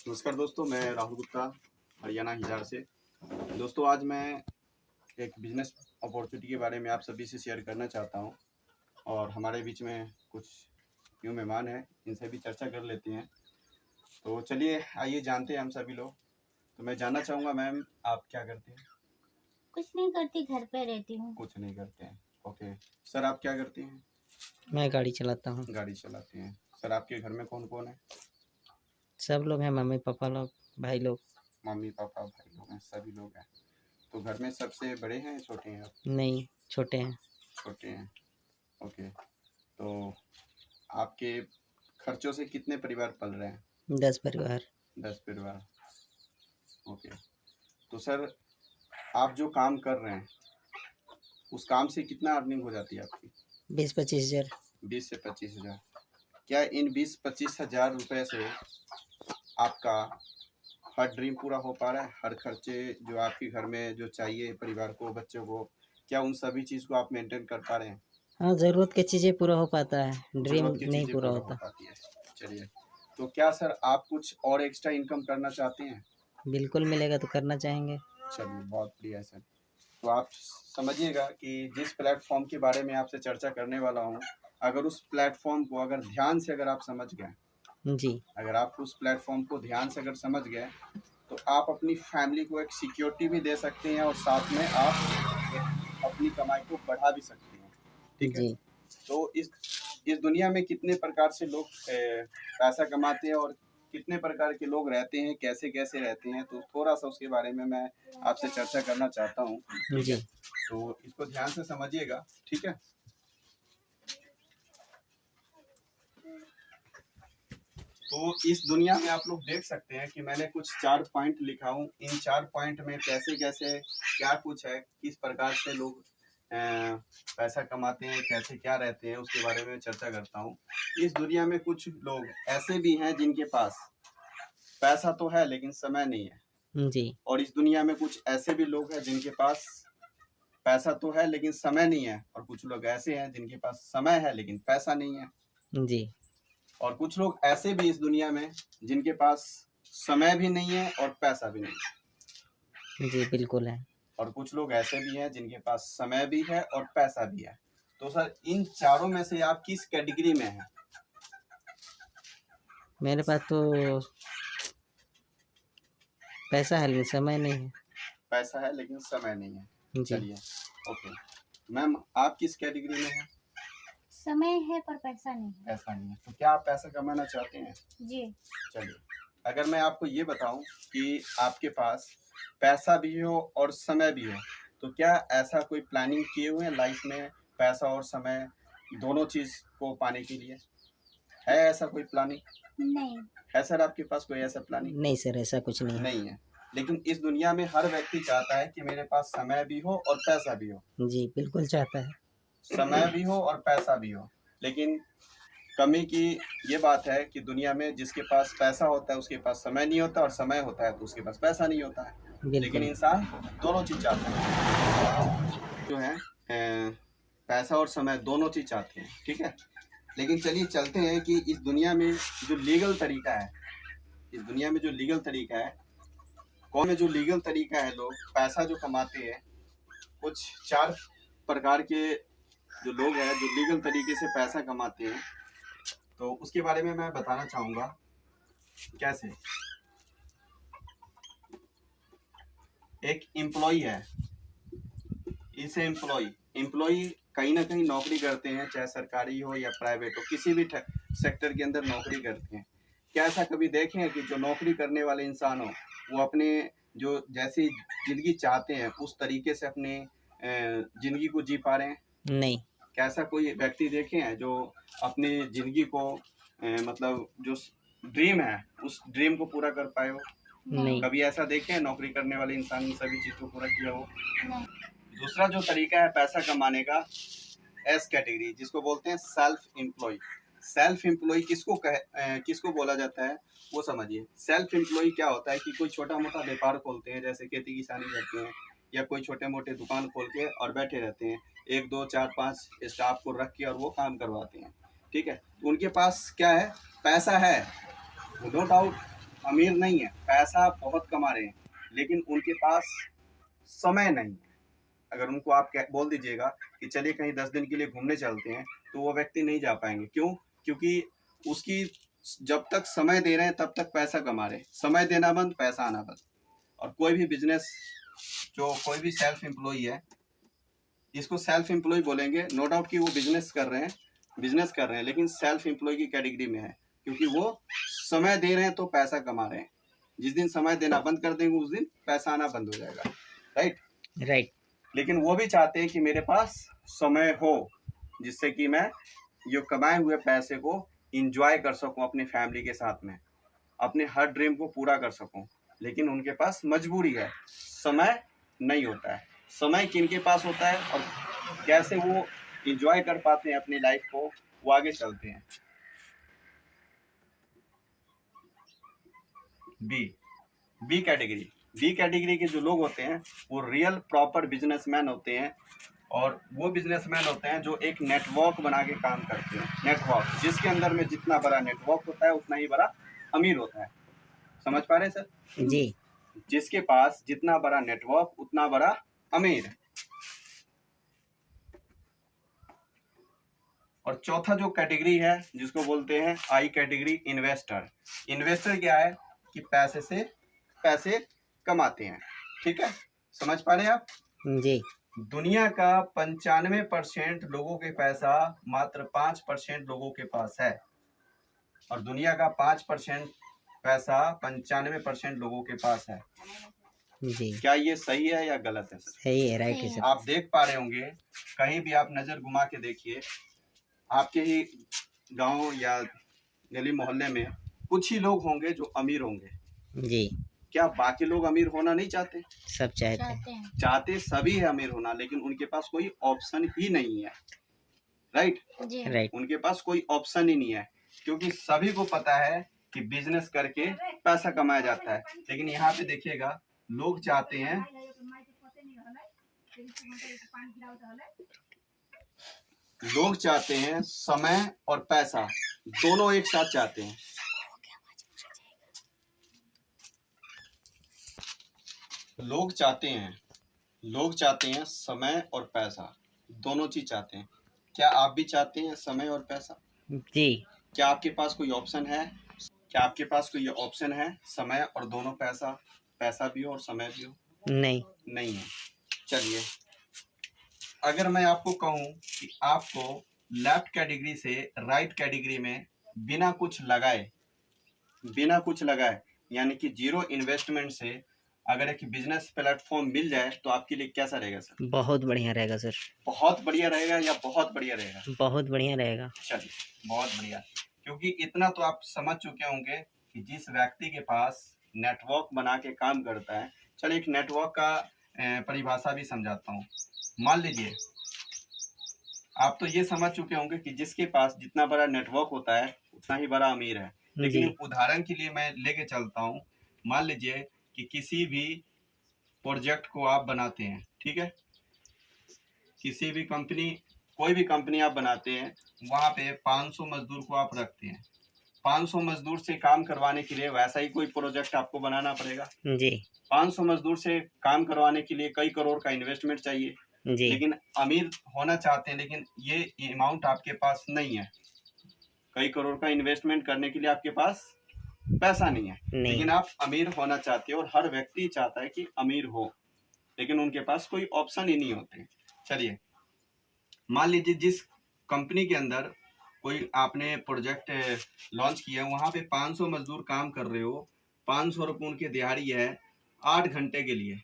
नमस्कार दोस्तों, मैं राहुल गुप्ता हरियाणा हिसार से। दोस्तों, आज मैं एक बिजनेस अपॉर्चुनिटी के बारे में आप सभी से शेयर करना चाहता हूं और हमारे बीच में कुछ न्यू मेहमान हैं, इनसे भी चर्चा कर लेते हैं। तो चलिए आइए जानते हैं हम सभी लोग। तो मैं जानना चाहूँगा, मैम आप क्या करते हैं? कुछ नहीं करती, घर पे रहती हूँ। कुछ नहीं करते हैं। ओके। सर आप क्या करते हैं? मैं गाड़ी चलाता हूँ। गाड़ी चलाते हैं। सर आपके घर में कौन कौन है? सब लोग हैं, मम्मी पापा लोग, भाई लोग। मम्मी पापा भाई लोग हैं, सभी लोग हैं। तो घर में सबसे बड़े हैं या छोटे हैं आप? नहीं, छोटे हैं। छोटे हैं। ओके। तो आपके खर्चों से कितने परिवार पल रहे हैं? 10 परिवार। 10 परिवार। ओके। तो सर आप जो काम कर रहे हैं उस काम से कितना अर्निंग हो जाती है आपकी? 20-25 हज़ार। 20 से 25 हज़ार। क्या इन 20-25 हज़ार रुपये से आपका हर ड्रीम पूरा हो पा रहा है? हर खर्चे जो आपके घर में जो चाहिए परिवार को, बच्चों को, क्या उन सभी चीज़ को आप मेंटेन कर पा रहे हैं? हाँ, ज़रूरत की चीज़ें पूरा हो पाता है, ड्रीम ज़रूरत की नहीं चीज़ें पूरा पूरा हो होता। पाती है। चलिए, तो क्या सर आप कुछ और एक्स्ट्रा इनकम करना चाहते हैं? बिल्कुल मिलेगा तो करना चाहेंगे। चलिए, बहुत बढ़िया सर। तो आप समझिएगा कि जिस प्लेटफॉर्म के बारे में आपसे चर्चा करने वाला हूँ, अगर उस प्लेटफॉर्म को अगर ध्यान से अगर आप समझ गए, जी। अगर आप उस प्लेटफॉर्म को ध्यान से अगर समझ गए, तो आप अपनी फैमिली को एक सिक्योरिटी भी दे सकते हैं और साथ में आप एक अपनी कमाई को बढ़ा भी सकते हैं। ठीक है। जी। तो इस दुनिया में कितने प्रकार से लोग पैसा कमाते हैं और कितने प्रकार के लोग रहते हैं, कैसे कैसे रहते हैं, तो थोड़ा सा उसके बारे में मैं आपसे चर्चा करना चाहता हूँ। ठीक जी। है। तो इसको ध्यान से समझिएगा। ठीक है। तो इस दुनिया में आप लोग देख सकते हैं कि मैंने कुछ 4 पॉइंट लिखा हूँ। इन 4 पॉइंट में कैसे कैसे क्या कुछ है, किस प्रकार से लोग पैसा कमाते हैं, कैसे क्या रहते हैं, उसके बारे में चर्चा करता हूँ। इस दुनिया में कुछ लोग ऐसे भी हैं जिनके पास पैसा तो है लेकिन समय नहीं है। जी। और इस दुनिया में कुछ ऐसे भी लोग हैं जिनके पास पैसा तो है लेकिन समय नहीं है। और कुछ लोग ऐसे हैं जिनके पास समय है लेकिन पैसा नहीं है। जी। और कुछ लोग ऐसे भी इस दुनिया में जिनके पास समय भी नहीं है और पैसा भी नहीं है। जी, बिल्कुल है। और कुछ लोग ऐसे भी हैं जिनके पास समय भी है और पैसा भी है। तो सर इन चारों में से आप किस कैटेगरी में हैं? मेरे पास तो पैसा है लेकिन समय नहीं है। पैसा है लेकिन समय नहीं है। जी। चलिए, ओके। मैम आप किस कैटेगरी में हैं? समय है पर पैसा नहीं है। पैसा नहीं है। तो क्या आप पैसा कमाना चाहते हैं? जी। चलिए, अगर मैं आपको ये बताऊं कि आपके पास पैसा भी हो और समय भी हो, तो क्या ऐसा कोई प्लानिंग किए हुए हैं लाइफ में, पैसा और समय दोनों चीज़ को पाने के लिए? है ऐसा कोई प्लानिंग? नहीं। है सर आपके पास कोई ऐसा प्लानिंग? नहीं सर, ऐसा कुछ नहीं है। नहीं है। लेकिन इस दुनिया में हर व्यक्ति चाहता है कि मेरे पास समय भी हो और पैसा भी हो। जी, बिल्कुल चाहता है। समय भी हो और पैसा भी हो। लेकिन कमी की ये बात है कि दुनिया में जिसके पास पैसा होता है उसके पास समय नहीं होता, और समय होता है तो उसके पास पैसा नहीं होता है। लेकिन बिल्कुल। इंसान दोनों चीज़ चाहता है, जो है पैसा और समय दोनों चीज़ चाहते हैं। ठीक है। लेकिन चलिए चलते हैं कि इस दुनिया में जो लीगल तरीका है, इस दुनिया में जो लीगल तरीका है, कौन है जो लीगल तरीका है, लोग पैसा जो कमाते हैं, कुछ 4 प्रकार के जो लोग हैं जो लीगल तरीके से पैसा कमाते हैं, तो उसके बारे में मैं बताना चाहूँगा। कैसे? एक एम्प्लॉई है, इसे एम्प्लॉई कहीं ना कहीं नौकरी करते हैं, चाहे सरकारी हो या प्राइवेट हो, किसी भी सेक्टर के अंदर नौकरी करते हैं। क्या ऐसा कभी देखे हैं कि जो नौकरी करने वाले इंसान हो वो अपने जो जैसी जिंदगी चाहते हैं उस तरीके से अपने जिंदगी को जी पा रहे हैं? नहीं। क्या ऐसा कोई व्यक्ति देखे हैं जो अपनी जिंदगी को मतलब जो ड्रीम है उस ड्रीम को पूरा कर पाए हो? नहीं। कभी ऐसा देखे हैं नौकरी करने वाले इंसान इन सभी चीज़ को पूरा किया हो? नहीं। दूसरा जो तरीका है पैसा कमाने का, एस कैटेगरी, जिसको बोलते हैं सेल्फ एम्प्लॉय। सेल्फ एम्प्लॉय किसको बोला जाता है वो समझिए। सेल्फ एम्प्लॉय क्या होता है कि कोई छोटा मोटा व्यापार खोलते हैं, जैसे खेती किसानी करते हैं, या कोई छोटे मोटे दुकान खोल के और बैठे रहते हैं, 1 2 4 5 स्टाफ को रख के और वो काम करवाते हैं। ठीक है। तो उनके पास क्या है? पैसा है, नो डाउट। अमीर नहीं है, पैसा बहुत कमा रहे हैं, लेकिन उनके पास समय नहीं है। अगर उनको आप बोल दीजिएगा कि चलिए कहीं 10 दिन के लिए घूमने चलते हैं, तो वो व्यक्ति नहीं जा पाएंगे। क्यों? क्योंकि उसकी जब तक समय दे रहे हैं तब तक पैसा कमा रहे हैं, समय देना बंद, पैसा आना बंद। और कोई भी बिजनेस, जो कोई भी सेल्फ एम्प्लॉय है, इसको सेल्फ एम्प्लॉय बोलेंगे। नो डाउट कि वो बिजनेस कर रहे हैं, लेकिन सेल्फ एम्प्लॉय की कैटेगरी में है, क्योंकि वो समय दे रहे हैं तो पैसा कमा रहे हैं। जिस दिन समय देना बंद कर देंगे उस दिन पैसा आना बंद हो जाएगा। राइट। लेकिन वो भी चाहते हैं कि मेरे पास समय हो, जिससे कि मैं ये कमाए हुए पैसे को इंजॉय कर सकूं अपनी फैमिली के साथ में, अपने हर ड्रीम को पूरा कर सकूं। लेकिन उनके पास मजबूरी है, समय नहीं होता है। समय किनके पास होता है और कैसे वो इंजॉय कर पाते हैं अपनी लाइफ को, वो आगे चलते हैं। बी कैटेगरी के जो लोग होते हैं वो रियल प्रॉपर बिजनेसमैन होते हैं। और वो बिजनेसमैन होते हैं जो एक नेटवर्क बना के काम करते हैं। नेटवर्क, जिसके अंदर में जितना बड़ा नेटवर्क होता है उतना ही बड़ा अमीर होता है। समझ पा रहे हैं सर? जी। जिसके पास जितना बड़ा नेटवर्क उतना बड़ा अमीर। और चौथा जो कैटेगरी है जिसको बोलते हैं आई कैटेगरी, इन्वेस्टर। इन्वेस्टर क्या है कि पैसे से पैसे कमाते हैं। ठीक है, समझ पा रहे हैं आप? जी। दुनिया का 95% लोगों के पैसा मात्र 5% लोगों के पास है, और दुनिया का 5% पैसा 95% लोगों के पास है। जी। क्या ये सही है या गलत है सर? सही है, राइट है सर। आप देख पा रहे होंगे, कहीं भी आप नजर घुमा के देखिए, आपके ही गांव या गली मोहल्ले में कुछ ही लोग होंगे जो अमीर होंगे। जी। क्या बाकी लोग अमीर होना नहीं चाहते? सब चाहते हैं। चाहते सभी है अमीर होना, लेकिन उनके पास कोई ऑप्शन ही नहीं है। राइट। उनके पास कोई ऑप्शन ही नहीं है, क्योंकि सभी को पता है कि बिजनेस करके पैसा कमाया जाता है। लेकिन यहाँ पे देखिएगा, लोग चाहते हैं समय और पैसा दोनों एक साथ चाहते हैं। लोग चाहते हैं समय और पैसा, दोनों चीज चाहते हैं। क्या आप भी चाहते हैं समय और पैसा? जी। क्या आपके पास कोई ऑप्शन है? क्या आपके पास कोई ऑप्शन है समय और दोनों पैसा भी हो और समय भी हो? नहीं है। चलिए, अगर मैं आपको कहूं कि आपको लेफ्ट कैटेगरी से राइट कैटेगरी में बिना कुछ लगाए यानी कि जीरो इन्वेस्टमेंट से अगर एक बिजनेस प्लेटफॉर्म मिल जाए तो आपके लिए कैसा रहेगा सर? बहुत बढ़िया रहेगा सर। बहुत बढ़िया रहेगा या बहुत बढ़िया रहेगा? बहुत बढ़िया रहेगा। चलिए, बहुत बढ़िया। क्योंकि इतना तो आप समझ चुके होंगे कि जिस व्यक्ति के पास नेटवर्क बना के काम करता है। चलिए, एक नेटवर्क का परिभाषा भी समझाता हूँ। मान लीजिए, आप तो ये समझ चुके होंगे कि जिसके पास जितना बड़ा नेटवर्क होता है उतना ही बड़ा अमीर है। लेकिन उदाहरण के लिए मैं लेके चलता हूँ। मान लीजिए कि किसी भी प्रोजेक्ट को आप बनाते हैं, ठीक है, किसी भी कंपनी, कोई भी कंपनी आप बनाते हैं, वहाँ पे 500 मजदूर को आप रखते हैं। 500 मजदूर से काम करवाने के लिए वैसा ही कोई प्रोजेक्ट आपको बनाना पड़ेगा जी। 500 मजदूर से काम करवाने के लिए कई करोड़ का इन्वेस्टमेंट चाहिए जी। लेकिन अमीर होना चाहते हैं, लेकिन ये अमाउंट आपके पास नहीं है। कई करोड़ का इन्वेस्टमेंट करने के लिए आपके पास पैसा नहीं है, लेकिन आप अमीर होना चाहते हो और हर व्यक्ति चाहता है कि अमीर हो, लेकिन उनके पास कोई ऑप्शन ही नहीं होते। चलिए, मान लीजिए जिस कंपनी के अंदर कोई आपने प्रोजेक्ट लॉन्च किया, वहां पे 500 मजदूर काम कर रहे हो, 500 रुपये उनकी दिहाड़ी है 8 घंटे के लिए।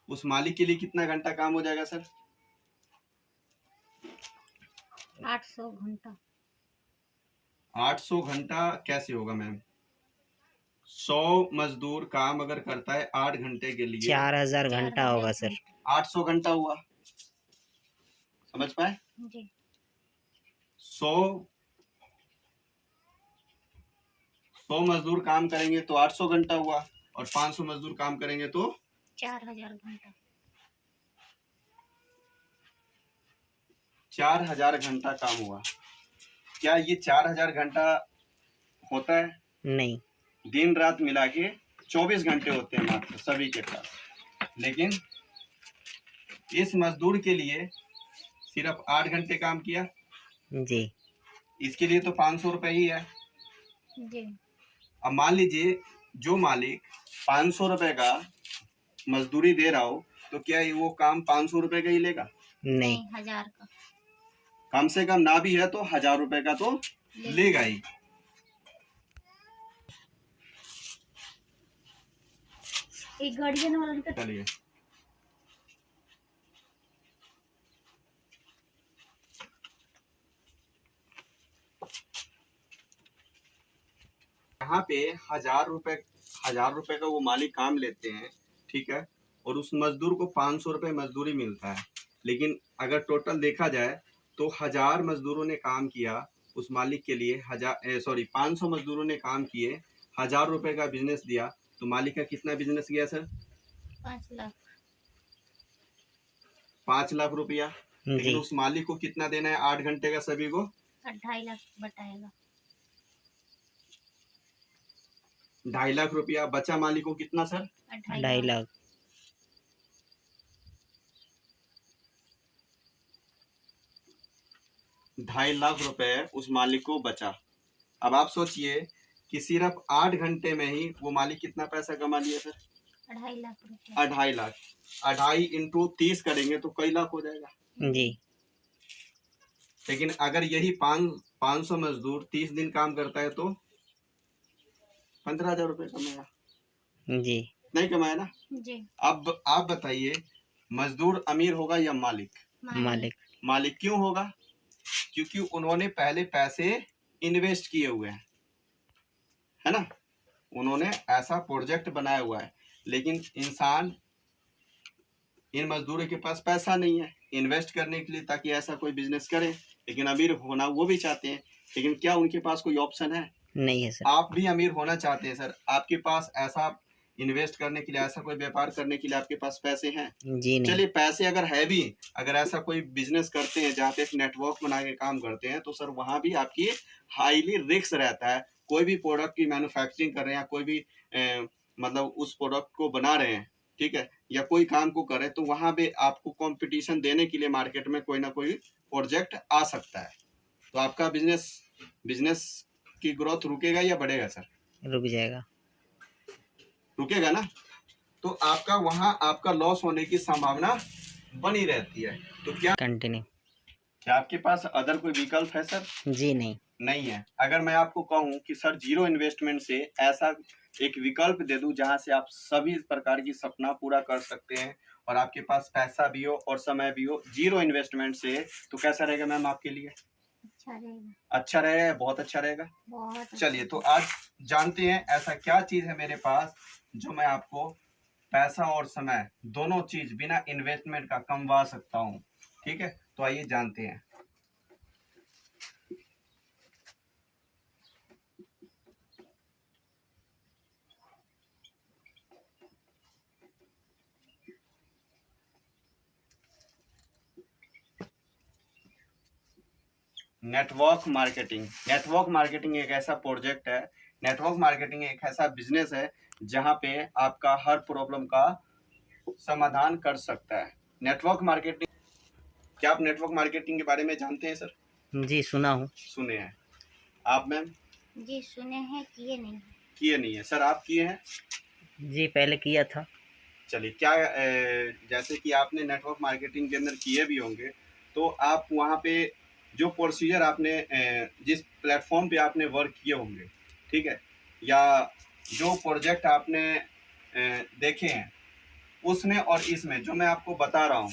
उस मालिक के लिए कितना घंटा काम हो जाएगा सर? 800 घंटा। 800 घंटा कैसे होगा मैम? 100 मजदूर काम अगर करता है 8 घंटे के लिए, 4000 घंटा होगा सर। 800 घंटा हुआ। समझ पाए? जी। 100 मजदूर काम करेंगे तो 800 घंटा हुआ, और 500 मजदूर काम करेंगे तो 4000 घंटा। 4000 घंटा काम हुआ। क्या ये 4000 घंटा होता है? नहीं। दिन रात मिला के 24 घंटे होते हैं मात्र सभी के पास, लेकिन इस मजदूर के लिए सिर्फ 8 घंटे काम किया, जी इसके लिए तो 500 रुपये ही है। जी अब मान लीजिए जो मालिक 500 रुपये का मजदूरी दे रहा हो तो क्या वो काम 500 रुपये का ही लेगा? नहीं, नहीं, 1000 का कम से कम ना भी है तो 1000 रुपये का तो लेगा ही। एक गार्डियन वाला का चलिए यहाँ पे 1000 रुपये का वो मालिक काम लेते हैं, ठीक है, और उस मजदूर को 500 रुपये मजदूरी मिलता है। लेकिन अगर टोटल देखा जाए तो 1000 मजदूरों ने काम किया उस मालिक के लिए, 500 मजदूरों ने काम किए, 1000 रुपये का बिजनेस दिया, तो मालिक का कितना बिजनेस गया सर? 5 लाख 5 लाख रुपया। लेकिन जी उस मालिक को कितना देना है 8 घंटे का सभी को? 2.5 लाख बटाएगा। 2.5 लाख रुपया। बचा मालिक को कितना सर? 2.5 लाख 2.5 लाख रुपए उस मालिक को बचा। अब आप सोचिए कि सिर्फ 8 घंटे में ही वो मालिक कितना पैसा कमा लिया सर? 2.5 लाख रुपया। 2.5 लाख। 2.5 इंटू 30 करेंगे तो कई लाख हो जाएगा। जी लेकिन अगर यही 500 मजदूर 30 दिन काम करता है तो 15,000 रुपये कमाया, जी नहीं कमाया ना? जी अब आप बताइए मजदूर अमीर होगा या मालिक? मालिक मालिक क्यों होगा? क्योंकि उन्होंने पहले पैसे इन्वेस्ट किए हुए हैं, है ना, उन्होंने ऐसा प्रोजेक्ट बनाया हुआ है। लेकिन इंसान, इन मजदूरों के पास पैसा नहीं है इन्वेस्ट करने के लिए ताकि ऐसा कोई बिजनेस करे, लेकिन अमीर होना वो भी चाहते हैं, लेकिन क्या उनके पास कोई ऑप्शन है? नहीं है सर। आप भी अमीर होना चाहते हैं सर, आपके पास ऐसा इन्वेस्ट करने के लिए, ऐसा कोई व्यापार करने के लिए आपके पास पैसे हैं? जी नहीं। चलिए पैसे अगर है भी, अगर ऐसा कोई बिजनेस करते हैं जहाँ पे एक नेटवर्क बना के काम करते हैं तो सर वहाँ भी आपकी हाईली रिस्क रहता है। कोई भी प्रोडक्ट की मैन्युफैक्चरिंग कर रहे हैं, कोई भी मतलब उस प्रोडक्ट को बना रहे हैं, ठीक है, या कोई काम को कर रहे हैं, तो वहाँ पे आपको कंपटीशन देने के लिए मार्केट में कोई ना कोई प्रोजेक्ट आ सकता है। तो आपका बिजनेस की ग्रोथ रुकेगा या बढ़ेगा सर? रुक जाएगा। रुकेगा ना, तो आपका वहाँ आपका लॉस होने की संभावना बनी रहती है। तो कंटिन्यू। क्या आपके पास अदर कोई विकल्प है सर? जी नहीं। नहीं है। अगर मैं आपको कहूँ कि सर जीरो इन्वेस्टमेंट से ऐसा एक विकल्प दे दूं जहां से आप सभी प्रकार की सपना पूरा कर सकते हैं और आपके पास पैसा भी हो और समय भी हो जीरो इन्वेस्टमेंट से, तो कैसा रहेगा मैम आपके लिए? अच्छा रहेगा, अच्छा रहेगा, बहुत अच्छा रहेगा। बहुत अच्छा। चलिए तो आज जानते हैं ऐसा क्या चीज है मेरे पास जो मैं आपको पैसा और समय दोनों चीज बिना इन्वेस्टमेंट का कमवा सकता हूँ। ठीक है, तो आइए जानते हैं। Network marketing. नेटवर्क मार्केटिंग एक ऐसा प्रोजेक्ट है, नेटवर्क मार्केटिंग एक ऐसा बिजनेस है जहां पे आपका हर प्रॉब्लम का समाधान कर सकता है। नेटवर्क मार्केटिंग, क्या आप नेटवर्क मार्केटिंग के बारे में जानते हैं सर? जी सुना हूँ। सुने हैं आप मैम? जी सुने हैं, किए नहीं। किए नहीं है सर, आप किए हैं? जी पहले किया था। चलिए, क्या जैसे कि आपने नेटवर्क मार्केटिंग के अंदर किए भी होंगे तो आप वहाँ पे जो प्रोसीजर आपने जिस प्लेटफॉर्म पे आपने वर्क किए होंगे, ठीक है, या जो प्रोजेक्ट आपने देखे हैं उसमें और इसमें जो मैं आपको बता रहा हूँ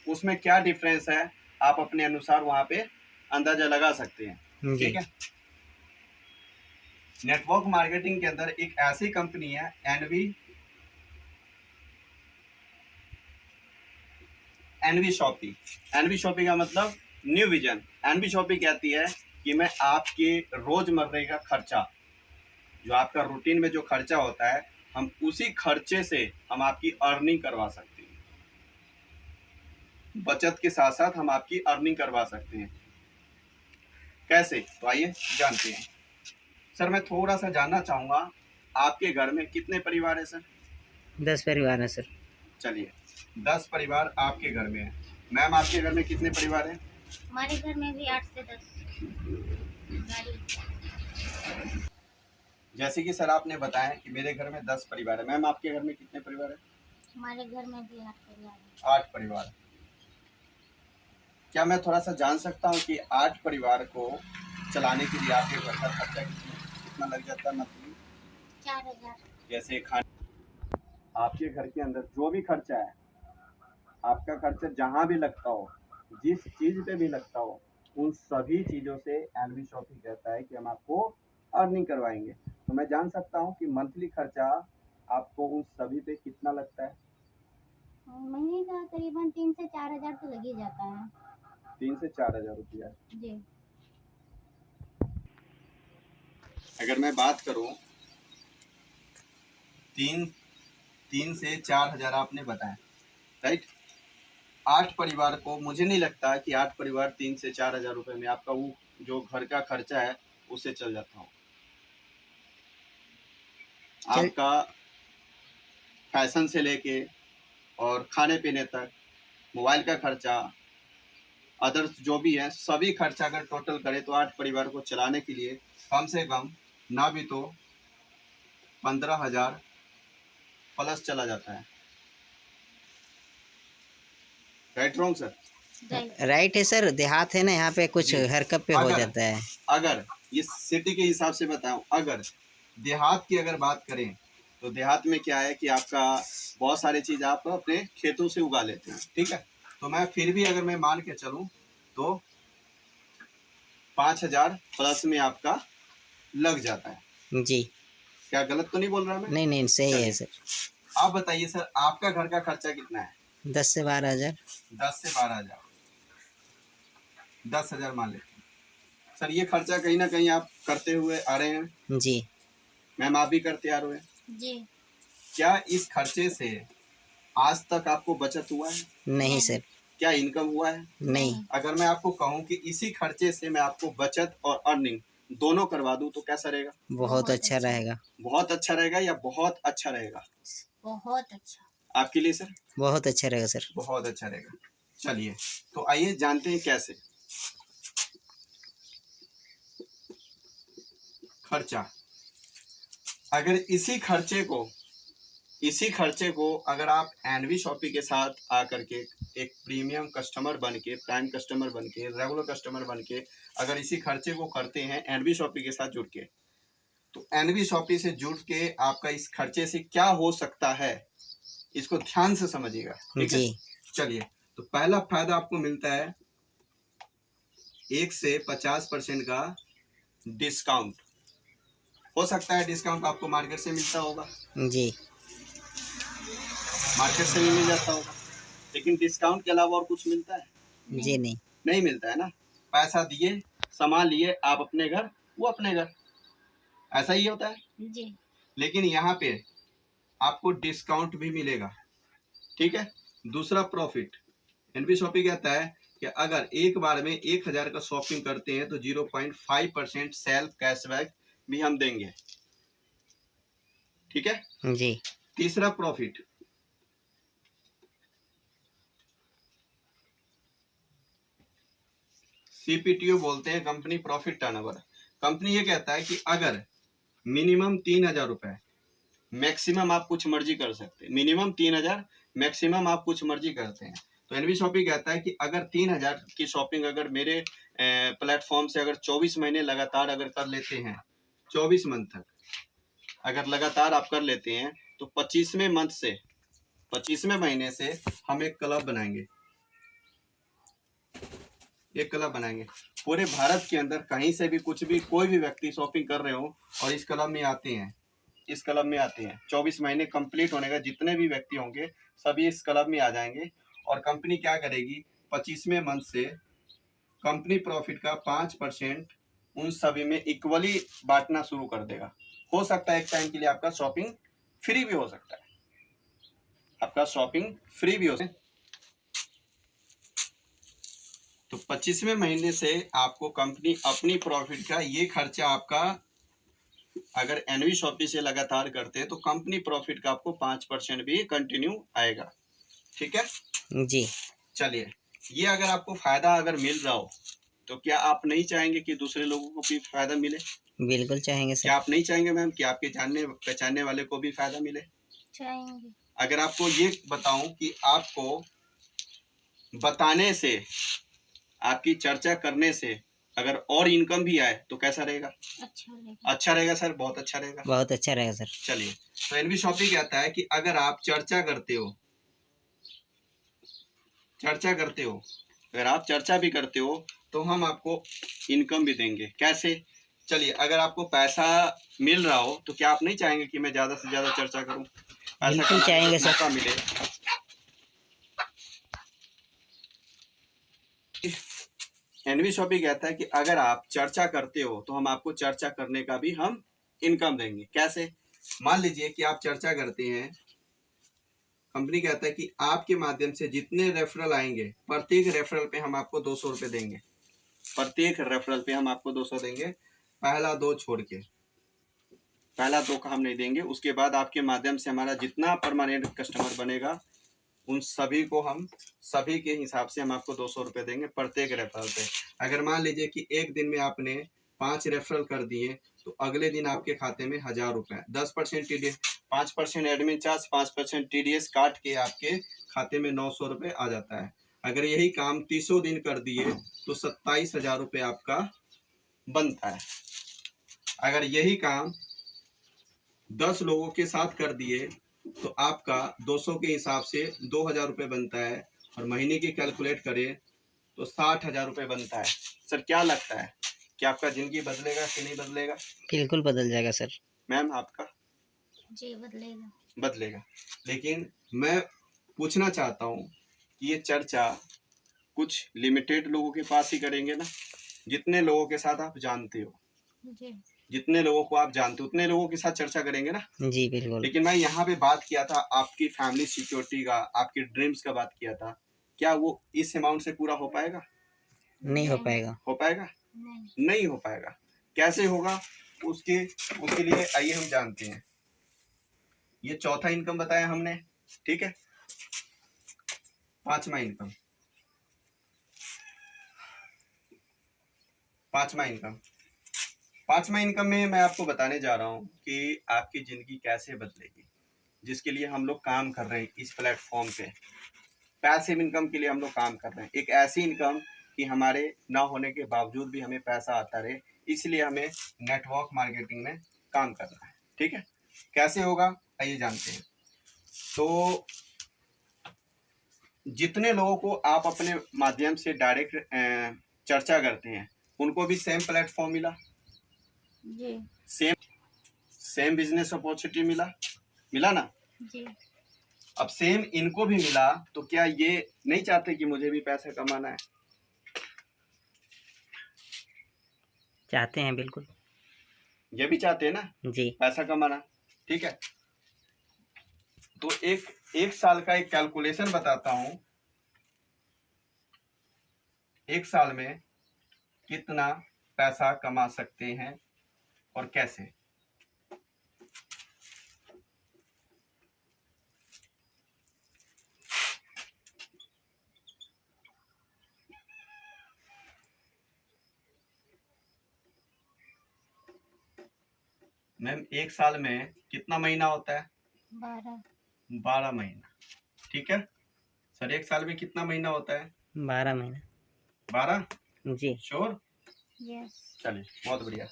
उसमें क्या डिफरेंस है, आप अपने अनुसार वहाँ पे अंदाजा लगा सकते हैं। जी ठीक है, नेटवर्क मार्केटिंग के अंदर एक ऐसी कंपनी है एनवी शॉपी। एनवी शॉपी का मतलब न्यू विजन। एनवी शॉपी कहती है कि मैं आपके रोजमर्रे का खर्चा, जो आपका रूटीन में जो खर्चा होता है, हम उसी खर्चे से हम आपकी अर्निंग करवा सकते हैं। बचत के साथ साथ हम आपकी अर्निंग करवा सकते हैं। कैसे? तो आइए जानते हैं। सर मैं थोड़ा सा जानना चाहूँगा आपके घर में कितने परिवार है सर? 10 परिवार है सर। चलिए 10 परिवार आपके घर में है। मैम आपके घर में कितने परिवार हैं? हमारे घर में भी 8 से 10 गाड़ी। जैसे कि सर आपने बताया कि मेरे घर में 10 परिवार है। मैम आपके घर में कितने परिवार है? हमारे घर में भी 8 परिवार है। 8 परिवार। क्या मैं थोड़ा सा जान सकता हूँ कि 8 परिवार को चलाने के लिए आपके घर का खर्चा कितना लग जाता है मंथली? 4000। जैसे खाने, आपके घर के अंदर जो भी खर्चा है, आपका खर्चा जहाँ भी लगता हो, जिस चीज पे भी लगता हो, उन सभी चीजों से एनवी शॉपिंग कहता है कि हम आपको अर्निंग करवाएंगे। तो मैं जान सकता हूँ कि मंथली खर्चा आपको उन सभी पे कितना लगता है? महीने का करीबन 3 से 4000 तो लग ही जाता है। 3 से 4 हजार रुपया। जी। अगर मैं बात करूँ, 3 से 4 हजार आपने बताया, राइट? 8 परिवार को मुझे नहीं लगता कि 8 परिवार 3 से 4 हजार रुपये में आपका वो जो घर का खर्चा है उससे चल जाता हो। आपका फैशन से लेके और खाने पीने तक, मोबाइल का खर्चा, अदर्स जो भी है, सभी खर्चा अगर टोटल करें तो 8 परिवार को चलाने के लिए कम से कम ना भी तो 15 हजार प्लस चला जाता है। Right wrong sir? राइट है सर। देहात है ना, यहाँ पे कुछ जी। हरकत पे हो जाता है। अगर इस सिटी के हिसाब से बताऊं, अगर देहात की अगर बात करें तो देहात में क्या है कि आपका बहुत सारी चीज़ आप अपने खेतों से उगा लेते हैं, ठीक है? तो मैं फिर भी अगर मैं मान के चलूं तो 5 हजार प्लस में आपका लग जाता है। जी। क्या गलत तो नहीं बोल रहा मैं? नहीं नहीं, सही है चलिए, सर। आप बताइए सर, आपका घर का खर्चा कितना है? 10 से 12 हजार। 10 से 12 हजार। 10 हजार मान लेते हैं सर। ये खर्चा कहीं ना कहीं आप करते हुए आ रहे हैं। जी। मैम आप भी करते आ रहे हैं। जी। क्या इस खर्चे से आज तक आपको बचत हुआ है? नहीं सर। क्या इनकम हुआ है? नहीं। अगर मैं आपको कहूं कि इसी खर्चे से मैं आपको बचत और अर्निंग दोनों करवा दूं तो कैसा रहेगा? बहुत अच्छा रहेगा। बहुत अच्छा रहेगा या बहुत अच्छा रहेगा? बहुत अच्छा। आपके लिए सर? बहुत अच्छा रहेगा सर। बहुत अच्छा रहेगा। चलिए तो आइए जानते हैं कैसे। खर्चा, अगर इसी खर्चे को अगर आप एनवी शॉपी के साथ आकर के एक प्रीमियम कस्टमर बन के, प्राइम कस्टमर बन के, रेगुलर कस्टमर बन के अगर इसी खर्चे को करते हैं एनवी शॉपी के साथ जुड़ के, तो एनवी शॉपी से जुड़ के आपका इस खर्चे से क्या हो सकता है, इसको ध्यान से समझिएगा, ठीक है? चलिए, तो पहला फायदा आपको मिलता है 1 से 50% का डिस्काउंट। हो सकता है डिस्काउंट आपको मार्केट से मिलता होगा, जी। मार्केट से भी मिल जाता होगा, लेकिन डिस्काउंट के अलावा और कुछ मिलता है? जी नहीं। नहीं मिलता है ना। पैसा दिए, सामान लिए, आप अपने घर, वो अपने घर, ऐसा ही होता है जी। लेकिन यहाँ पे आपको डिस्काउंट भी मिलेगा, ठीक है? दूसरा प्रॉफिट, एनपी शॉपिंग कहता है कि अगर एक बार में 1000 का शॉपिंग करते हैं तो 0.5% सेल्फ कैशबैक भी हम देंगे, ठीक है? जी। तीसरा प्रॉफिट, सीपीटीओ बोलते हैं, कंपनी प्रॉफिट टर्नओवर। कंपनी ये कहता है कि अगर मिनिमम 3000 रुपए, मैक्सिमम आप कुछ मर्जी कर सकते हैं, मिनिमम 3000, मैक्सिमम आप कुछ मर्जी करते हैं। तो एनवी शॉपिंग कहता है कि अगर 3000 की शॉपिंग अगर मेरे प्लेटफॉर्म से अगर 24 महीने लगातार अगर कर लेते हैं, 24 मंथ तक अगर लगातार आप कर लेते हैं तो 25वें मंथ से, 25वें महीने से हम एक क्लब बनाएंगे, एक क्लब बनाएंगे। पूरे भारत के अंदर कहीं से भी कुछ भी कोई भी व्यक्ति शॉपिंग कर रहे हो और इस क्लब में आते हैं, इस क्लब में आते हैं, 24 महीने कंप्लीट होने का जितने भी व्यक्ति होंगे सभी इस क्लब में आ जाएंगे। और कंपनी क्या करेगी, 25वें मंथ से कंपनी प्रॉफिट का 5% उन सभी में इक्वली बांटना शुरू कर देगा। हो सकता है एक टाइम के लिए आपका शॉपिंग फ्री भी हो सकता है, आपका शॉपिंग फ्री भी हो सकता है। तो 25वें महीने से आपको कंपनी अपनी प्रॉफिट का ये खर्चा आपका अगर एनवी शॉपी से लगातार करते हैं तो कंपनी प्रॉफिट का आपको 5% भी कंटिन्यू आएगा। ठीक है, जी चलिए, ये अगर आपको फायदा अगर मिल रहा हो तो क्या आप नहीं चाहेंगे कि दूसरे लोगों को भी फायदा मिले? बिल्कुल चाहेंगे क्या सर। आप नहीं चाहेंगे मैम कि आपके जानने पहचानने वाले को भी फायदा मिले? चाहेंगे। अगर आपको ये बताऊं कि आपको बताने से, आपकी चर्चा करने से अगर और इनकम भी आए तो कैसा रहेगा? अच्छा रहेगा। अच्छा रहेगा सर, बहुत अच्छा रहेगा। बहुत अच्छा रहेगा सर। चलिए, तो एनवी शॉपी कहता है कि अगर आप चर्चा करते हो, अगर आप चर्चा भी करते हो तो हम आपको इनकम भी देंगे। कैसे? चलिए, अगर आपको पैसा मिल रहा हो तो क्या आप नहीं चाहेंगे कि मैं ज्यादा से ज्यादा चर्चा करूं, पैसा बिल्कुल कमाने चाहेंगे का सर। मौका मिले? एनवी शॉपी कहता है कि अगर आप चर्चा करते हो तो हम आपको चर्चा करने का भी हम इनकम देंगे। कैसे? मान लीजिए कि आप चर्चा करते हैं, कंपनी कहता है कि आपके माध्यम से जितने रेफरल आएंगे, प्रत्येक रेफरल पे हम आपको 200 रुपये देंगे। प्रत्येक रेफरल पे हम आपको 200 देंगे, पहला 2 छोड़ के, पहला 2 का हम नहीं देंगे। उसके बाद आपके माध्यम से हमारा जितना परमानेंट कस्टमर बनेगा उन सभी को हम, सभी के हिसाब से हम आपको 200 रुपये देंगे प्रत्येक रेफरल पे। अगर मान लीजिए कि एक दिन में आपने 5 रेफरल कर दिए तो अगले दिन आपके खाते में 1000 रुपये, 10% TDS, 5% एडमिन चार्ज, 5% TDS काट के आपके खाते में 900 रुपये आ जाता है। अगर यही काम 30 दिन कर दिए तो 27,000 रुपये आपका बनता है। अगर यही काम 10 लोगों के साथ कर दिए तो आपका 200 के हिसाब से 2000 रुपये बनता है, और महीने की कैलकुलेट करें तो 60,000 रुपये बनता है। सर, क्या लगता है कि आपका जिंदगी बदलेगा कि नहीं बदलेगा? बिल्कुल बदल जाएगा सर। मैम, आपका? जी बदलेगा। बदलेगा। लेकिन मैं पूछना चाहता हूँ कि ये चर्चा कुछ लिमिटेड लोगों के पास ही करेंगे ना? जितने लोगों के साथ आप जानते हो, जी जितने लोगों को आप जानते हो उतने लोगों के साथ चर्चा करेंगे ना? जी बिल्कुल। लेकिन मैं यहाँ पे बात किया था आपकी फैमिली सिक्योरिटी का, आपकी ड्रीम्स का बात किया था। क्या वो इस अमाउंट से पूरा हो पाएगा? नहीं हो पाएगा। हो पाएगा? नहीं। नहीं हो पाएगा। कैसे होगा? उसके लिए आइए हम जानते हैं। ये चौथा इनकम बताया हमने, ठीक है। पांचवा इनकम, पांचवा इनकम में मैं आपको बताने जा रहा हूँ कि आपकी जिंदगी कैसे बदलेगी, जिसके लिए हम लोग काम कर रहे हैं इस प्लेटफॉर्म पे। पैसिव इनकम के लिए हम लोग काम कर रहे हैं, एक ऐसी इनकम कि हमारे ना होने के बावजूद भी हमें पैसा आता रहे, इसलिए हमें नेटवर्क मार्केटिंग में काम करना है। ठीक है, कैसे होगा आइए जानते हैं। तो जितने लोगों को आप अपने माध्यम से डायरेक्ट चर्चा करते हैं उनको भी सेम प्लेटफॉर्म मिला, जी सेम बिजनेस अपॉर्चुनिटी मिला ना? जी अब सेम इनको भी मिला तो क्या ये नहीं चाहते कि मुझे भी पैसा कमाना है? चाहते हैं बिल्कुल। ये भी चाहते हैं ना जी पैसा कमाना। ठीक है, तो एक साल का एक कैलकुलेशन बताता हूं, एक साल में कितना पैसा कमा सकते हैं और कैसे। मैम, एक साल में कितना महीना होता है? 12 महीना। ठीक है सर, एक साल में कितना महीना होता है? 12 महीना। 12? जी श्योर? यस। चलिए, बहुत बढ़िया।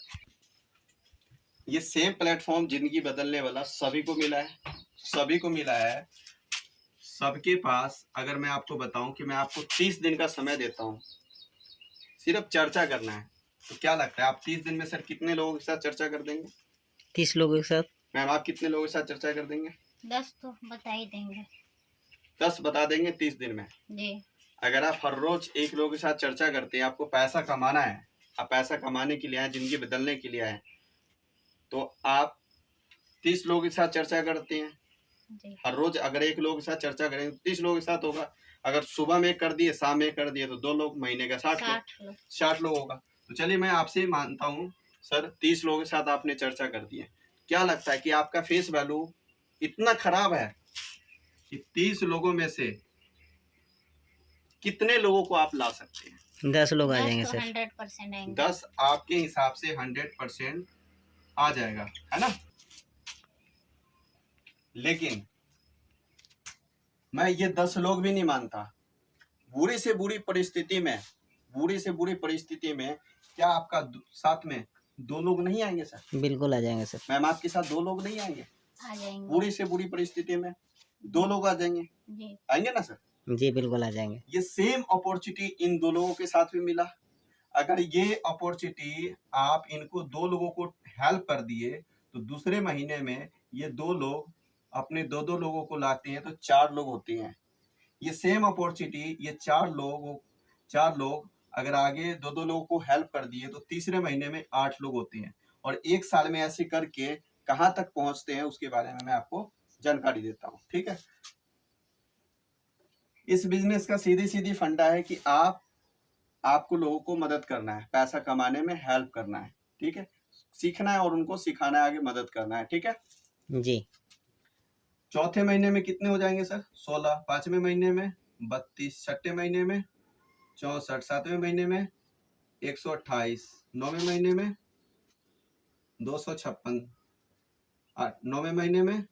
ये सेम प्लेटफॉर्म जिंदगी बदलने वाला सभी को मिला है, सभी को मिला है। सबके पास अगर मैं आपको बताऊं कि मैं आपको 30 दिन का समय देता हूं सिर्फ चर्चा करना है, तो क्या लगता है आप 30 दिन में सर कितने लोगों के साथ चर्चा कर देंगे? 30 लोगों के साथ। मैम, आप कितने लोगों के साथ चर्चा कर देंगे? 10 तो बता ही देंगे। 10 बता देंगे 30 दिन में। जी अगर आप हर रोज एक लोगों के साथ चर्चा करते हैं, आपको पैसा कमाना है, आप पैसा कमाने के लिए आए, जिंदगी बदलने के लिए आए, तो आप 30 लोगों के साथ चर्चा करते हैं जी हर रोज। अगर एक लोग के साथ चर्चा करेंगे तो 30 लोगों के साथ होगा। अगर सुबह में कर दिए, शाम में कर दिए, तो 2 लोग, महीने का 60 लोग, 60 लोग होगा। तो चलिए, मैं आपसे मानता हूँ सर 30 लोगों के साथ आपने चर्चा कर दी है, क्या लगता है कि आपका फेस वैल्यू इतना खराब है कि 30 लोगों में से कितने लोगों को आप ला सकते हैं? 10 लोग आ 10 जाएंगे तो सर। 100% आएंगे। 10 आपके हिसाब से 100% आ जाएगा, है ना? लेकिन मैं ये 10 लोग भी नहीं मानता। बुरी से बुरी परिस्थिति में क्या आपका साथ में 2 लोग नहीं आएंगे सर? बिल्कुल आ जाएंगे सर। मैम आपके साथ 2 लोग नहीं आएंगे? आ जाएंगे बुरी से बुरी परिस्थिति में 2 लोग आ जाएंगे, जी। आएंगे ना सर? जी बिल्कुल आ जाएंगे। ये सेम अपॉर्चुनिटी इन 2 लोगों के साथ भी मिला। अगर ये अपॉर्चुनिटी आप इनको 2 लोगों को हेल्प कर दिए तो दूसरे महीने में ये 2 लोग अपने 2-2 लोगों को लाते हैं तो 4 लोग होते हैं। ये सेम अपॉर्चुनिटी ये 4 लोग अगर आगे 2-2 लोगों को हेल्प कर दिए तो तीसरे महीने में 8 लोग होते हैं। और 1 साल में ऐसे करके कहाँ तक पहुंचते हैं उसके बारे में मैं आपको जानकारी देता हूँ, ठीक है? इस बिजनेस का सीधी फंडा है कि आपको लोगों को मदद करना है, पैसा कमाने में हेल्प करना है, ठीक है? सीखना है और उनको सिखाना है, आगे मदद करना है, ठीक है? जी। चौथे महीने में कितने हो जाएंगे सर? 16, पांचवें महीने में 32, छठे महीने में 64, सातवें महीने में 128, नौवें महीने में 256, नौवें महीने में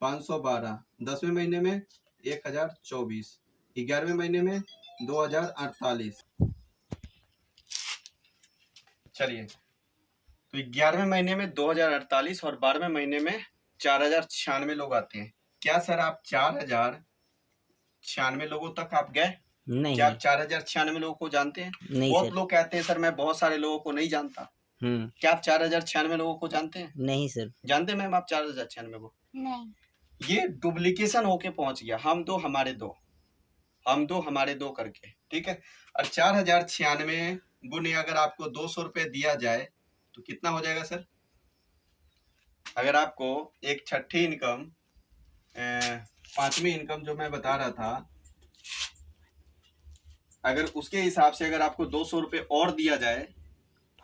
512, 10वें महीने में 1024, 11वें महीने में 2048। चलिए, तो 11वें महीने में 2048 और 12वें महीने में 4096 लोग आते हैं। क्या सर आप 4096 लोगों तक आप गए? नहीं। क्या आप 4096 लोगों को जानते हैं? नहीं बहुत सर। लोग कहते हैं सर मैं बहुत सारे लोगों को नहीं जानता। क्या आप 4096 लोगों को जानते हैं? नहीं सर। जानते हैं मैम आप 4096 को? नहीं। ये डुप्लीकेशन होके पहुंच गया, हम दो हमारे दो करके, ठीक है? और 4096 गुने अगर आपको 200 रुपए दिया जाए तो कितना हो जाएगा सर? अगर आपको एक छठी इनकम, पांचवी इनकम जो मैं बता रहा था, अगर उसके हिसाब से अगर आपको 200 रुपए और दिया जाए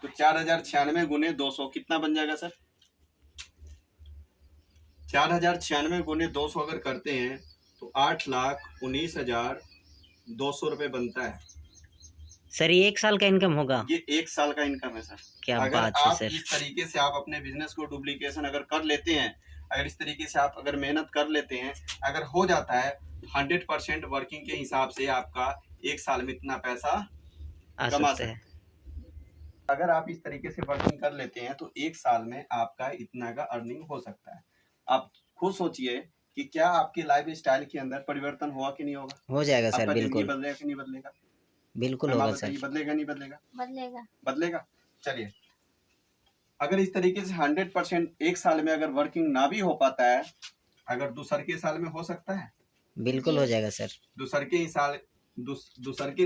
तो 4096 गुने 200 कितना बन जाएगा सर? 4096 गुने 200 अगर करते हैं तो 8,19,200 रुपए बनता है सर। ये 1 साल का इनकम होगा? ये 1 साल का इनकम है सर। क्या अगर बात है आप सर। इस तरीके से आप अपने बिजनेस को डुप्लीकेशन अगर कर लेते हैं, अगर इस तरीके से आप अगर मेहनत कर लेते हैं, अगर हो जाता है 100% वर्किंग के हिसाब से आपका 1 साल में इतना पैसा आ कमा सकते हैं। अगर आप इस तरीके से वर्किंग कर लेते हैं तो 1 साल में आपका इतना का अर्निंग हो सकता है। आप खुद सोचिए कि क्या आपके लाइफ स्टाइल के अंदर परिवर्तन हुआ कि नहीं होगा? हो जाएगा सर। आपका जिंदगी बिल्कुल बदलेगा कि नहीं बदलेगा? बिल्कुल मैम आप होगा सर। बताइए, बदलेगा नहीं बदलेगा? बदलेगा। बदलेगा। चलिए, अगर इस तरीके से 100% 1 साल में अगर वर्किंग ना भी हो पाता है, अगर दूसर के साल में हो सकता है? बिल्कुल हो जाएगा सर। दूसर के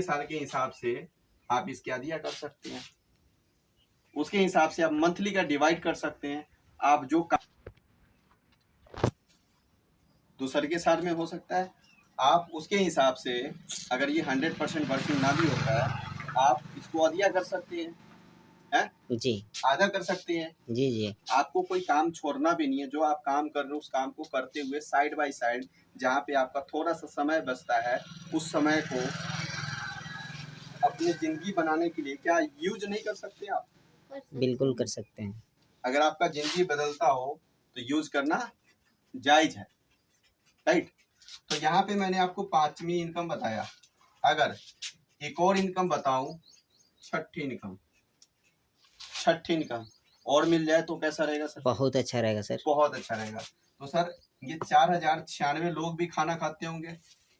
साल के हिसाब से आप इसके आदिया कर सकते हैं, उसके हिसाब से आप मंथली का डिवाइड कर सकते हैं। आप जो दूसर के साल में हो सकता है, आप उसके हिसाब से अगर ये 100% वर्किंग ना भी होता है, आप इसको आदिया कर सकते हैं, जी। आधा कर सकते हैं। जी जी। आपको कोई काम छोड़ना भी नहीं है, जो आप काम कर रहे हो उस काम को करते हुए साइड बाय साइड जहाँ पे आपका थोड़ा सा समय बचता है, उस समय को अपनी जिंदगी बनाने के लिए क्या यूज नहीं कर सकते आप? बिल्कुल कर सकते हैं। अगर आपका जिंदगी बदलता हो तो यूज करना जायज है, राइट? तो यहाँ पे मैंने आपको 5वीं इनकम बताया। अगर एक और इनकम बताऊं, छठी इनकम और मिल जाए तो कैसा रहेगा सर? बहुत अच्छा रहेगा सर। बहुत अच्छा रहेगा। तो सर ये 4096 लोग भी खाना खाते होंगे,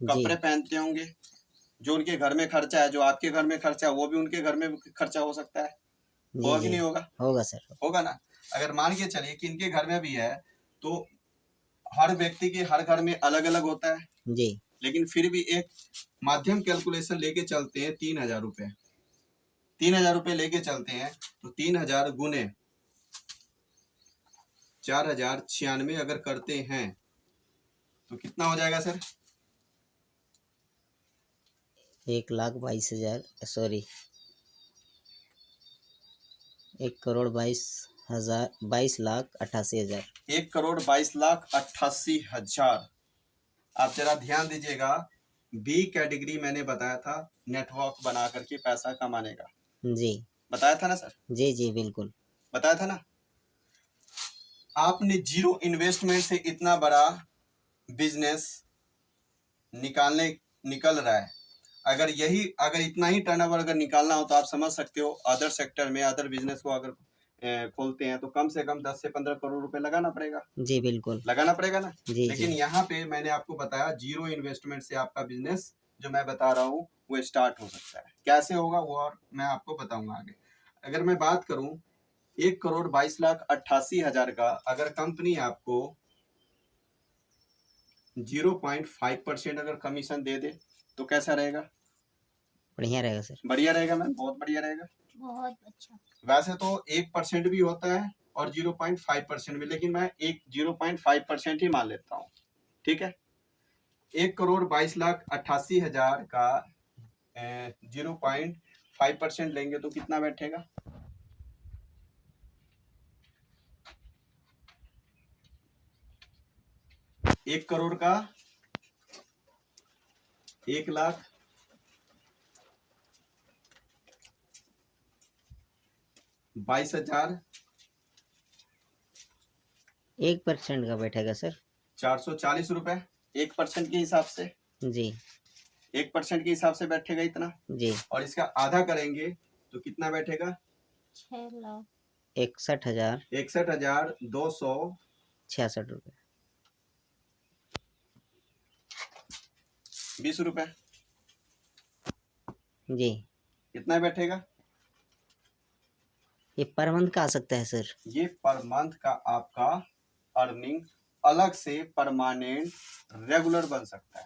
कपड़े पहनते होंगे, जो उनके घर में खर्चा है, जो आपके घर में खर्चा है, वो भी उनके घर में खर्चा हो सकता है। होगा कि नहीं होगा? होगा सर। होगा ना? अगर मान के चलिए कि इनके घर में भी है तो हर व्यक्ति के हर घर में अलग अलग होता है जी। लेकिन फिर भी एक माध्यम कैलकुलेशन लेके चलते हैं 3000 रुपए। 3000 रुपए लेके चलते हैं तो 3000 गुने 4096 अगर करते हैं तो कितना हो जाएगा सर? 1,22,000 सॉरी 1,22,88,000। 1,22,88,000। आप जरा ध्यान दीजिएगा, बी कैटेगरी मैंने बताया था नेटवर्क बना करके पैसा कमाने का, जी बताया था ना सर, जी जी बिल्कुल। बताया था ना। आपने जीरो इन्वेस्टमेंट से इतना बड़ा बिजनेस निकल रहा है। अगर इतना ही टर्नओवर अगर निकालना हो तो आप समझ सकते हो अदर सेक्टर में अदर बिजनेस को अगर खोलते हैं तो कम से कम 10 से 15 करोड़ रुपए लगाना पड़ेगा, जी बिल्कुल लगाना पड़ेगा ना। जी लेकिन जी यहाँ पे मैंने आपको बताया जीरो इन्वेस्टमेंट से आपका बिजनेस जो मैं बता रहा हूँ वो स्टार्ट हो सकता है। कैसे होगा वो और मैं आपको बताऊंगा आगे। अगर मैं बात करूं 1,22,88,000 का, अगर कंपनी आपको 0.5% अगर कमीशन दे दे तो कैसा रहेगा? बढ़िया रहेगा सर। बढ़िया रहेगा मैम, बहुत बढ़िया रहेगा। बहुत अच्छा। वैसे तो 1% भी होता है और 0.5% भी, लेकिन मैं 0.5% ही मान लेता हूँ, ठीक है। 1,22,88,000 का 0.5% लेंगे तो कितना बैठेगा? 1 करोड़ का 1,22,000 1% का बैठेगा सर। 440 रुपए 1% के हिसाब से, जी 1% के हिसाब से बैठेगा इतना। जी और इसका आधा करेंगे तो कितना बैठेगा? 6,61,000। 61,266 रुपये। 20 रुपए जी कितना बैठेगा? ये पर मंथ का आ सकता है सर। ये पर मंथ का आपका अर्निंग अलग से परमानेंट रेगुलर बन सकता है।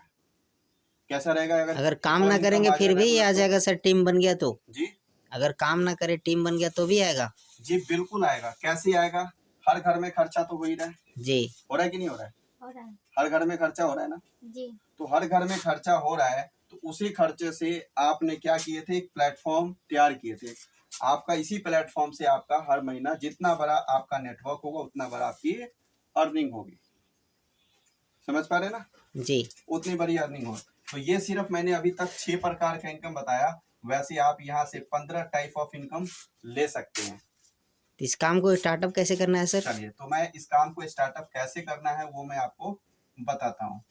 कैसा रहेगा? अगर काम ना करेंगे फिर भी ये आ जाएगा सर, टीम बन गया तो। जी अगर काम ना करे टीम बन गया तो भी आएगा। जी बिल्कुल आएगा। कैसे आएगा? हर घर में खर्चा तो हो ही रहा है जी। हो रहा है कि नहीं हो रहा है? हो रहा है हर घर में खर्चा हो रहा है ना। जी। तो हर घर में खर्चा हो रहा है तो उसी खर्चे से आपने क्या किए थे? एक प्लेटफॉर्म तैयार किए थे। आपका इसी प्लेटफॉर्म से आपका हर महीना जितना बड़ा आपका नेटवर्क होगा उतना बड़ा आपकी अर्निंग होगी। समझ पा रहे ना? जी उतनी बड़ी अर्निंग हो। तो ये सिर्फ मैंने अभी तक 6 प्रकार का इनकम बताया, वैसे आप यहाँ से 15 टाइप ऑफ इनकम ले सकते हैं। इस काम को स्टार्टअप कैसे करना है सर? चलिए तो मैं इस काम को स्टार्टअप कैसे करना है वो मैं आपको बताता हूँ।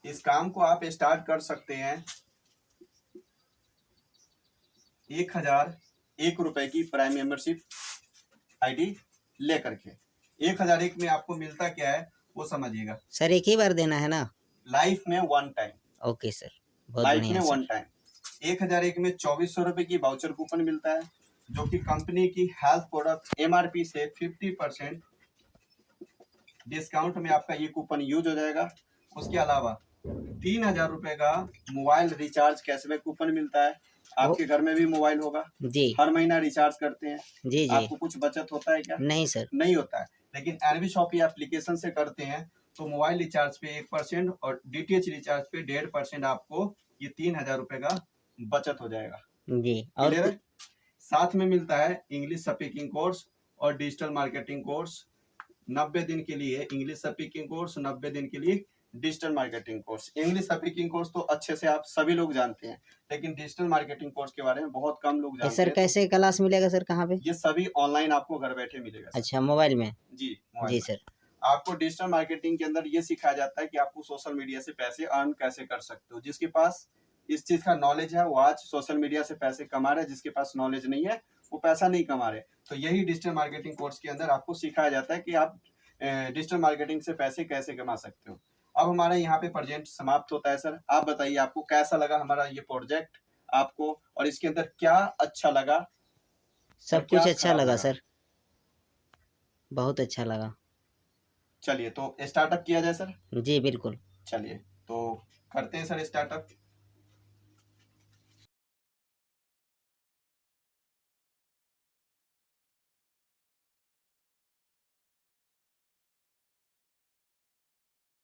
इस काम को आप स्टार्ट कर सकते हैं 1,001 रुपए की प्राइम मेंबरशिप आईडी लेकर के। 1,001 में आपको मिलता क्या है वो समझिएगा सर। एक ही बार देना है ना? लाइफ में वन टाइम। ओके सर, बहुत लाइफ बढ़िया में वन सर। टाइम। 1,001 में 2,400 रुपए की वाउचर कूपन मिलता है जो कि कंपनी की हेल्थ प्रोडक्ट एमआरपी से 50% डिस्काउंट में आपका ये कूपन यूज हो जाएगा। उसके अलावा 3,000 रुपए का मोबाइल रिचार्ज कैशबैक कूपन मिलता है। आपके घर में भी मोबाइल होगा जी। हर महीना रिचार्ज करते हैं जी जी। आपको कुछ बचत होता है क्या? नहीं सर, नहीं होता है। लेकिन एनबी शॉपी एप्लीकेशन से करते हैं तो मोबाइल रिचार्ज पे 1% और डीटीएच रिचार्ज पे 1.5% आपको ये 3,000 रुपए का बचत हो जाएगा जी। और साथ में मिलता है इंग्लिश स्पीकिंग कोर्स और डिजिटल मार्केटिंग कोर्स। 90 दिन के लिए इंग्लिश स्पीकिंग कोर्स, 90 दिन के लिए digital marketing course. English speaking course तो अच्छे से आप सभी लोग जानते हैं, लेकिन डिजिटल मार्केटिंग कोर्स के बारे में बहुत कम लोग जानते सर हैं। कैसे क्लास मिलेगा सर? कहाँ पे? ये सभी ऑनलाइन आपको घर बैठे मिलेगा सर। अच्छा, मोबाइल में? जी मोबाइल जी में। सर। आपको डिजिटल मार्केटिंग के अंदर ये सिखाया जाता है कि आपको सोशल मीडिया से पैसे अर्न कैसे कर सकते हो। जिसके पास इस चीज का नॉलेज है वो आज सोशल मीडिया से पैसे कमा रहे हैं, जिसके पास नॉलेज नहीं है वो पैसा नहीं कमा रहे। तो यही डिजिटल मार्केटिंग कोर्स के अंदर आपको सिखाया जाता है कि आप डिजिटल मार्केटिंग से पैसे कैसे कमा सकते हो। अब हमारा यहाँ पे प्रोजेक्ट समाप्त होता है सर। आप बताइए आपको कैसा लगा हमारा ये प्रोजेक्ट आपको, और इसके अंदर क्या अच्छा लगा? सब कुछ अच्छा लगा सर, बहुत अच्छा लगा। चलिए तो स्टार्टअप किया जाए सर। जी बिल्कुल। चलिए तो करते हैं सर स्टार्टअप।